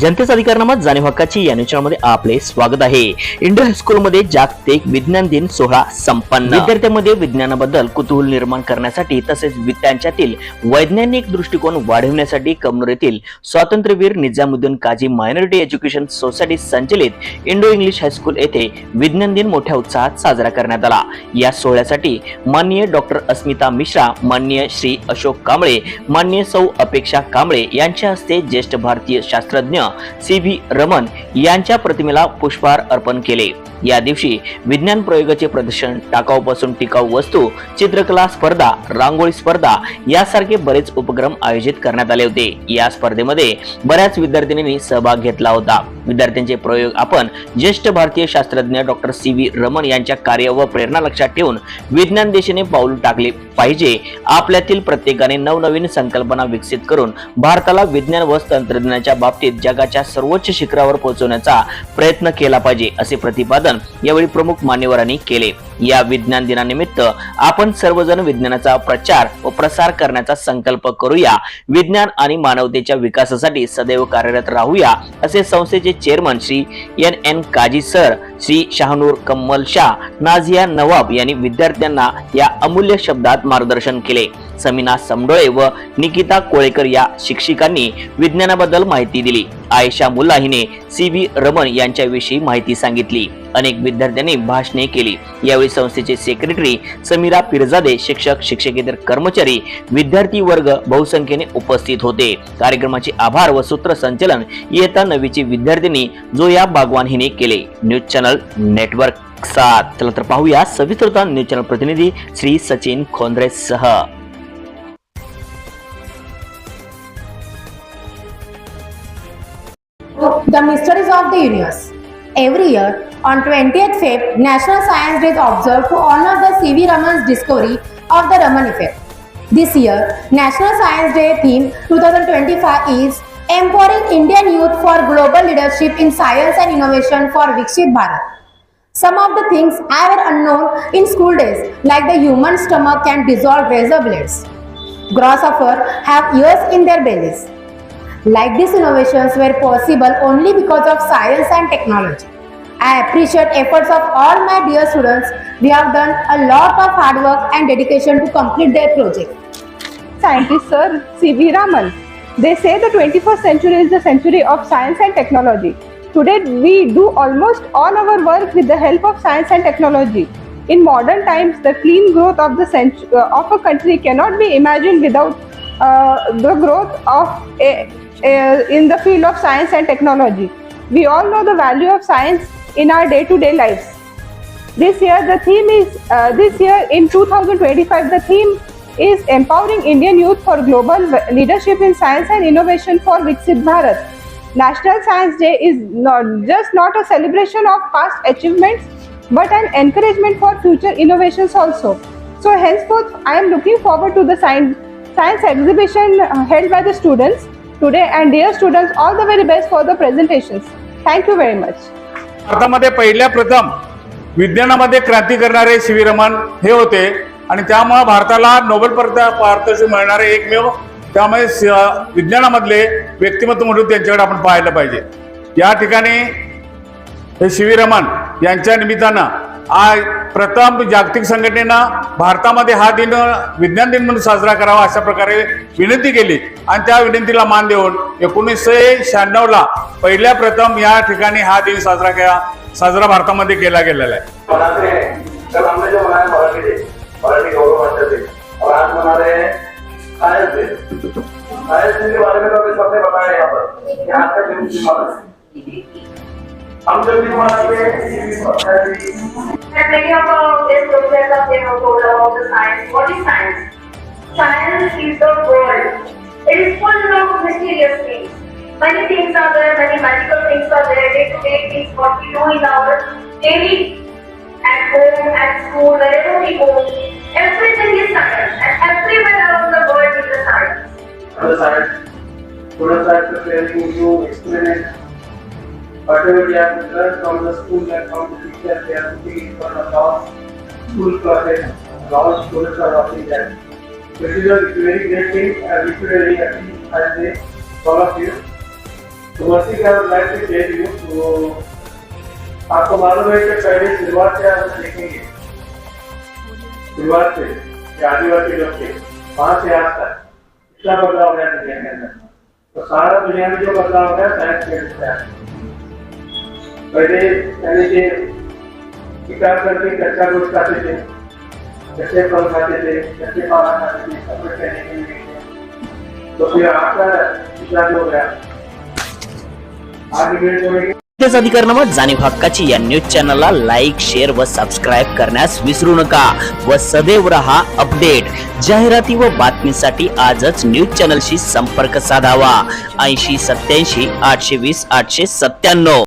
जनतेचा अधिकारनामा जाणीव हक्काची या न्यूजमध्ये आपले स्वागत आहे। इंडो हायस्कूल मध्ये जागतिक विज्ञान दिन सोहळा संपन्न। विद्यार्थ्यांमध्ये विज्ञानाबद्दल कुतूहल निर्माण करण्यासाठी तसेच त्यांच्यातील वैज्ञानिक दृष्टिकोन वाढवण्यासाठी कमनूर येथील स्वातंत्र्यवीर Nizamuddin Kazi minority education society संचलित इंडो इंग्लिश हायस्कूल येथे विज्ञान दिन मोठ्या उत्साहात साजरा करण्यात आला। या सोहळ्यासाठी माननीय डॉक्टर अस्मिता मिश्रा, माननीय श्री अशोक कांबळे, माननीय सौ अपेक्षा कांबळे यांच्या हस्ते ज्येष्ठ भारतीय शास्त्रज्ञ सी.व्ही. रमन यांच्या प्रतिमेला पुष्पहार अर्पण केले। या दिवशी विज्ञान प्रयोगाचे प्रदर्शन, टाकाऊपासून टिकाऊ वस्तू, चित्रकला स्पर्धा, रांगोळी स्पर्धा यासारखे बरेच उपक्रम आयोजित करण्यात आले होते। या स्पर्धेमध्ये बऱ्याच विद्यार्थ्यांनी सहभाग घेतला होता। विद्यार्थ्यांचे प्रयोग आपण ज्येष्ठ भारतीय शास्त्रज्ञ डॉक्टर सी.व्ही. रमन यांच्या कार्य व प्रेरणा लक्षात ठेवून विज्ञान दिशेने पाऊल टाकले पाहिजे। आपल्यातील प्रत्येकाने नवनवीन संकल्पना विकसित करून भारताला विज्ञान व तंत्रज्ञानाच्या बाबतीत जगाच्या सर्वोच्च शिखरावर पोहोचवण्याचा प्रयत्न केला पाहिजे, असे प्रतिपादन यावेळी प्रमुख मान्यवरांनी केले। या विज्ञान दिनानिमित्त आपण सर्वजण विज्ञानाचा प्रचार व प्रसार करण्याचा संकल्प करूया। विज्ञान आणि मानवतेच्या विकासासाठी सदैव कार्यरत राहूया, असे संस्थेचे chairman Shri N Kazi sir, Shri Shahnoor Kamal Shah, Nazia Nawab यांनी विद्यार्थ्यांना या अमूल्य शब्दात मार्गदर्शन केले। समीना समडोळे व निकिता कोळेकर या शिक्षिकांनी विज्ञानाबद्दल माहिती दिली। आयशा मुल्ला हिने सी.व्ही. रमन यांच्याविषयी माहिती सांगितली। अनेक विद्यार्थ्यांनी भाषणे केली। यावेळी संस्थेचे सेक्रेटरी समीरा पिरजादे, शिक्षक, शिक्षकेतर कर्मचारी, विद्यार्थी वर्ग बहुसंख्येने उपस्थित होते। कार्यक्रमाचे आभार व सूत्रसंचालन इयत्ता 9वीची विद्यार्थिनी जोया बागवान हिने केले। News channel network 7। चला तर पाहूया सविस्तर न्यूज चॅनल प्रतिनिधी श्री सचिन खोंद्रे सह। The mysteries of the universe. Every year, on 20th Feb, National Science Day is observed to honor the C.V. Raman's discovery of the Raman effect. This year, National Science Day theme 2025 is Empowering Indian Youth for Global Leadership in Science and Innovation for Viksit Bharat. Some of the things I were unknown in school days, like the human stomach can dissolve razor blades. Grasshoppers have ears in their bellies. Like these innovations were possible only because of science and technology. I appreciate efforts of all my dear students. We have done a lot of hard work and dedication to complete their project. Scientist Sir C.V. Raman. They say the 21st century is the century of science and technology. Today we do almost all our work with the help of science and technology. In modern times, the clean growth of a country cannot be imagined without the growth of in the field of science and technology. We all know the value of science in our day-to-day lives. This year in 2025, the theme is Empowering Indian Youth for Global Leadership in Science and Innovation for Viksit Bharat. National Science Day is not a celebration of past achievements, but an encouragement for future innovations also. So henceforth, I am looking forward to the science exhibition held by the students today, and dear students, all the very best for the presentations. Thank you very much. भारतामध्ये पहिल्या प्रथम विज्ञानामध्ये क्रांती करणारे सी.व्ही. रमन हे होते आणि त्यामुळे भारताला नोबेल पारितोषिक मिळणारे एकमेव त्यामुळे विज्ञानामधले व्यक्तिमत्व म्हणून त्यांच्याकडे आपण पाहायला पाहिजे। या ठिकाणी हे सी.व्ही. रमन यांच्या निमित्तानं आज प्रथम जागतिक संघटनेनं भारतामध्ये हा दिन विज्ञान दिन म्हणून साजरा करावा अशा प्रकारे विनंती केली आणि त्या विनंतीला मान देऊन 1996ला पहिल्या प्रथम या ठिकाणी हा दिन साजरा भारतामध्ये केला गेलेला आहे। हम जब भी मनाते and many of our guest lecturers they have told about the science. What is science? Science is the world. It is full of mysterious things. Many things are there, many magical things are there. Day-to-day things what we do in our daily, at home, at school, wherever we go. Everything is science, and everywhere around the world is the science. The science. Students are preparing to explain it. Whatever we have learned from the school and from the teacher, they are putting in front of our school classes. All students are watching that. This is a very great thing, and we feel very happy as they all of you. Firstly, I would like to tell you, तो आपको मालूम है कि पहले शुरुआत से आप देखेंगे, शुरुआत से कि आदिवासी लोग थे, वहाँ से आज तक कितना बदलाव गया दुनिया के अंदर। तो सारा दुनिया में जो बदलाव गया साइंस के अनुसार। पहले के शिकार करके कच्चा गोश्त खाते थे, कच्चे फल खाते थे, कच्चे पाला खाते थे, कपड़े पहनने के लिए। तो फिर आपका पिछला जो हो गया आगे वेट होने नुकतेच अधिकरणाबाबत जाणीव हक्काची या न्यूज चॅनलला लाईक, शेअर व सबस्क्राईब करण्यास विसरू नका व सदैव रहा अपडेट। जाहिराती व बातमीसाठी आजच न्यूज चॅनलशी संपर्क साधावा 80 87 820 897।